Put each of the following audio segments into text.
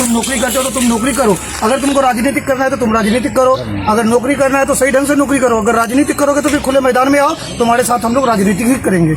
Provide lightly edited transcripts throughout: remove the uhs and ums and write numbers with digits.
तुम नौकरी करते हो तो तुम नौकरी करो। अगर तुमको राजनीतिक करना है तो तुम राजनीतिक करो। अगर नौकरी करना है तो सही ढंग से नौकरी करो। अगर राजनीतिक करोगे तो फिर खुले मैदान में आओ, तुम्हारे साथ हम लोग राजनीतिक ही करेंगे।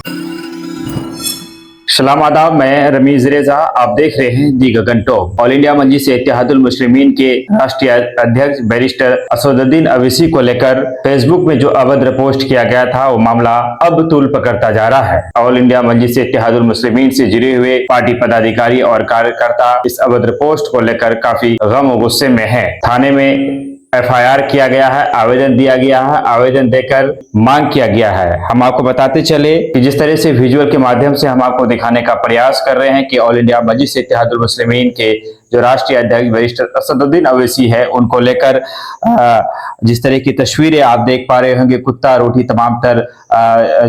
सलाम आदाब, मैं रमीज रेजा। आप देख रहे हैं दी गगन टॉक। ऑल इंडिया मजलिस इत्तेहादुल मुस्लिमीन के राष्ट्रीय अध्यक्ष बैरिस्टर असदुद्दीन अवैसी को लेकर फेसबुक में जो अभद्र पोस्ट किया गया था, वो मामला अब तूल पकड़ता जा रहा है। ऑल इंडिया मजलिस इत्तेहादुल मुस्लिमीन से जुड़े हुए पार्टी पदाधिकारी और कार्यकर्ता इस अभद्र पोस्ट को लेकर काफी गम और गुस्से में है। थाने में FIR किया गया है, आवेदन दिया गया है, आवेदन देकर मांग किया गया है। हम आपको बताते चले कि जिस तरह से विजुअल के माध्यम से हम आपको दिखाने का प्रयास कर रहे हैं कि ऑल इंडिया मजलिस इत्तेहादुल मुस्लिमीन के जो राष्ट्रीय अध्यक्ष बैरिस्टर असदुद्दीन अवैसी है, उनको लेकर जिस तरह की तस्वीरें आप देख पा रहे होंगे, कुत्ता रोटी तमाम तर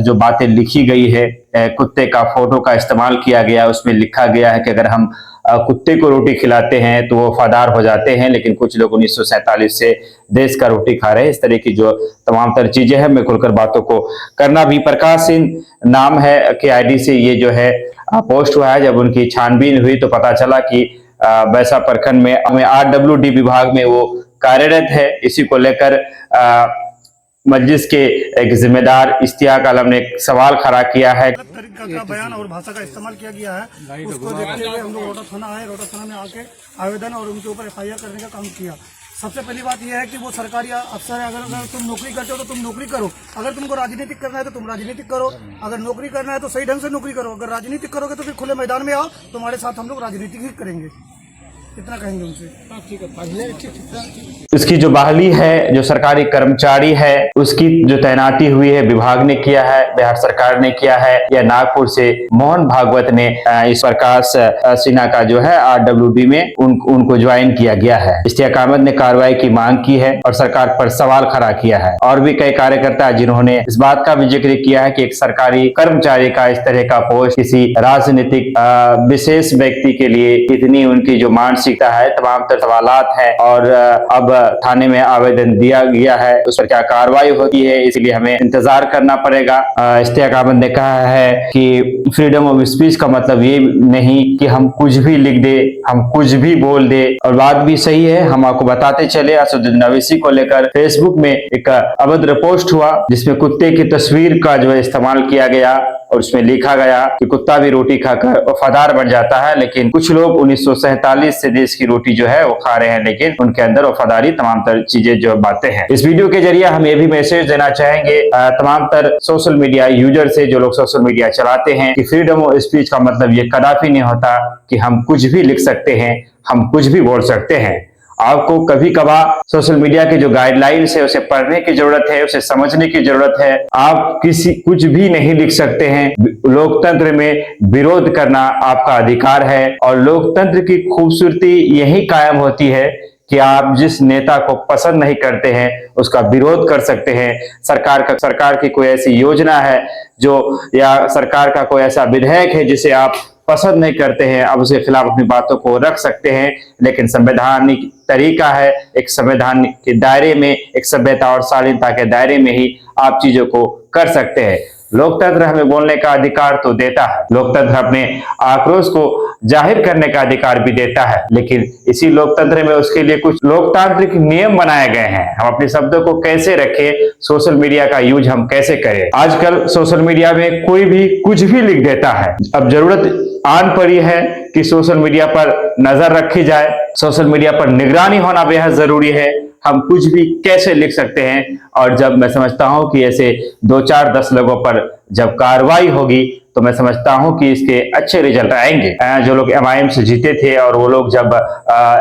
जो बातें लिखी गई है, कुत्ते का फोटो का इस्तेमाल किया गया। उसमें लिखा गया है कि अगर हम कुत्ते को रोटी खिलाते हैं तो वो वफादार हो जाते हैं, लेकिन कुछ लोग 1947 से देश का रोटी खा रहे हैं। इस तरह की जो तमाम तर चीजें हैं, मैं खुलकर बातों को करना भी। प्रकाश सिंह नाम है के ID से ये जो है पोस्ट हुआ है। जब उनकी छानबीन हुई तो पता चला कि बैसा प्रखंड में RWD विभाग में वो कार्यरत है। इसी को लेकर मजलिस के एक जिम्मेदार इश्तियाक आलम ने एक सवाल खड़ा किया है। तरीका का बयान और भाषा का इस्तेमाल किया गया है, उसको देखते हुए हम लोग रोटा थाना आए। रोटा थाना में आके आवेदन और उनके ऊपर FIR करने का काम किया। सबसे पहली बात यह है कि वो सरकारी अफसर है। अगर तुम नौकरी करते हो तो तुम नौकरी करो। अगर तुमको राजनीतिक करना है तो तुम राजनीतिक करो। अगर नौकरी करना है तो सही ढंग से नौकरी करो। अगर राजनीतिक करोगे तो फिर खुले मैदान में आओ, तुम्हारे साथ हम लोग राजनीतिक ही करेंगे। इतना कहेंगे उनसे। इसकी जो बहाली है, जो सरकारी कर्मचारी है, उसकी जो तैनाती हुई है विभाग ने किया है, बिहार सरकार ने किया है, या नागपुर से मोहन भागवत ने इस प्रकाश सिन्हा का जो है RWD में उनको ज्वाइन किया गया है। इश्तियाक अहमद ने कार्रवाई की मांग की है और सरकार पर सवाल खड़ा किया है। और भी कई कार्यकर्ता जिन्होंने इस बात का भी जिक्र किया है कि एक सरकारी कर्मचारी का इस तरह का पोस्ट किसी राजनीतिक विशेष व्यक्ति के लिए इतनी उनकी जो मानसिकता है, तमाम तर सवालात है। और अब थाने में आवेदन दिया गया है, उस पर क्या कार्रवाई होती है इसलिए हमें इंतजार करना पड़ेगा। इश्तियाक अहमद ने कहा है कि फ्रीडम ऑफ स्पीच का मतलब ये नहीं कि हम कुछ भी लिख दे, हम कुछ भी बोल दे। और बात भी सही है। हम आपको बताते चले, असदुद्दीन अवैसी को लेकर फेसबुक में एक अभद्र पोस्ट हुआ जिसमें कुत्ते की तस्वीर का जो है इस्तेमाल किया गया और उसमें लिखा गया कि कुत्ता भी रोटी खाकर वफादार बन जाता है, लेकिन कुछ लोग 1947 से देश की रोटी जो है वो खा रहे हैं, लेकिन उनके अंदर वफादारी तमाम तर चीजें जो बातें हैं। इस वीडियो के जरिए हम ये भी मैसेज देना चाहेंगे तमाम तर सोशल मीडिया यूजर से, जो लोग सोशल मीडिया चलाते हैं, कि फ्रीडम ऑफ स्पीच का मतलब ये कदापि नहीं होता कि हम कुछ भी लिख सकते हैं, हम कुछ भी बोल सकते हैं। आपको कभी कभार सोशल मीडिया के जो गाइडलाइंस है उसे पढ़ने की जरूरत है, उसे समझने की जरूरत है। आप कुछ भी नहीं लिख सकते हैं। लोकतंत्र में विरोध करना आपका अधिकार है और लोकतंत्र की खूबसूरती यही कायम होती है कि आप जिस नेता को पसंद नहीं करते हैं उसका विरोध कर सकते हैं। सरकार की कोई ऐसी योजना है जो, या सरकार का कोई ऐसा विधेयक है जिसे आप पसंद नहीं करते हैं, अब उसके खिलाफ अपनी बातों को रख सकते हैं। लेकिन संवैधानिक तरीका है, एक संविधान के दायरे में, एक सभ्यता और शालीनता के दायरे में ही आप चीजों को कर सकते हैं। लोकतंत्र हमें बोलने का अधिकार तो देता है, लोकतंत्र अपने आक्रोश को जाहिर करने का अधिकार भी देता है, लेकिन इसी लोकतंत्र में उसके लिए कुछ लोकतांत्रिक नियम बनाए गए हैं। हम अपने शब्दों को कैसे रखें, सोशल मीडिया का यूज हम कैसे करें। आजकल सोशल मीडिया में कोई भी कुछ भी लिख देता है। अब जरूरत आन पड़ी है कि सोशल मीडिया पर नजर रखी जाए, सोशल मीडिया पर निगरानी होना बेहद जरूरी है। हम कुछ भी कैसे लिख सकते हैं, और जब मैं समझता हूं कि ऐसे 2-4-10 लोगों पर जब कार्रवाई होगी तो मैं समझता हूं कि इसके अच्छे रिजल्ट आएंगे। जो लोग MIM से जीते थे और वो लोग जब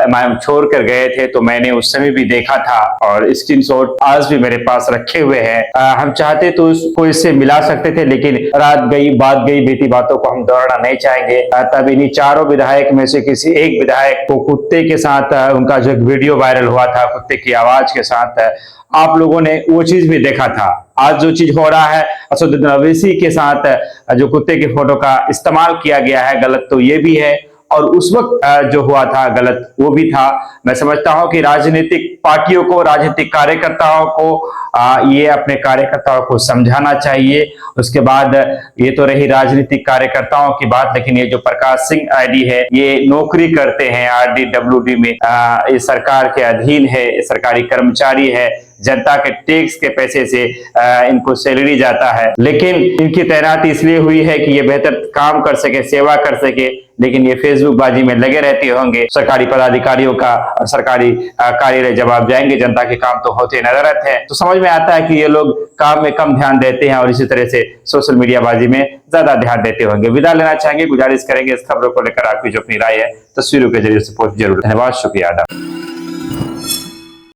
MIM छोड़ कर गए थे तो मैंने उस समय भी देखा था और स्क्रीनशॉट आज भी मेरे पास रखे हुए हैं। हम चाहते तो उसको इससे मिला सकते थे, लेकिन रात गई बात गई, बीती बातों को हम दोहराना नहीं चाहेंगे। तब इन्हीं चारों विधायक में से किसी एक विधायक को कुत्ते के साथ उनका जो एक वीडियो वायरल हुआ था कुत्ते की आवाज के साथ, आप लोगों ने वो चीज भी देखा था। आज जो चीज हो रहा है असदुद्दीन अवैसी के साथ, जो कुत्ते की फोटो का इस्तेमाल किया गया है, गलत तो ये भी है। और उस वक्त जो हुआ था गलत वो भी था। मैं समझता हूं कि राजनीतिक पार्टियों को, राजनीतिक कार्यकर्ताओं को ये अपने कार्यकर्ताओं को समझाना चाहिए। उसके बाद ये तो रही राजनीतिक कार्यकर्ताओं की बात, लेकिन ये जो प्रकाश सिंह आईडी है ये नौकरी करते हैं RDWD में, ये सरकार के अधीन है, सरकारी कर्मचारी है, जनता के टैक्स के पैसे से इनको सैलरी जाता है, लेकिन इनकी तैनाती इसलिए हुई है कि ये बेहतर काम कर सके, सेवा कर सके, लेकिन ये फेसबुक बाजी में लगे रहते होंगे। सरकारी पदाधिकारियों का सरकारी कार्यालय जब आप जाएंगे जनता के काम तो होते नजर आते हैं। तो समझ में आता है कि ये लोग काम में कम ध्यान देते हैं और इसी तरह से सोशल मीडिया बाजी में ज्यादा ध्यान देते होंगे। विदा लेना चाहेंगे, गुजारिश करेंगे इस खबरों को लेकर आपकी जो अपनी राय है तस्वीरों के जरिए से पोस्ट जरूर। धन्यवाद, शुक्रिया।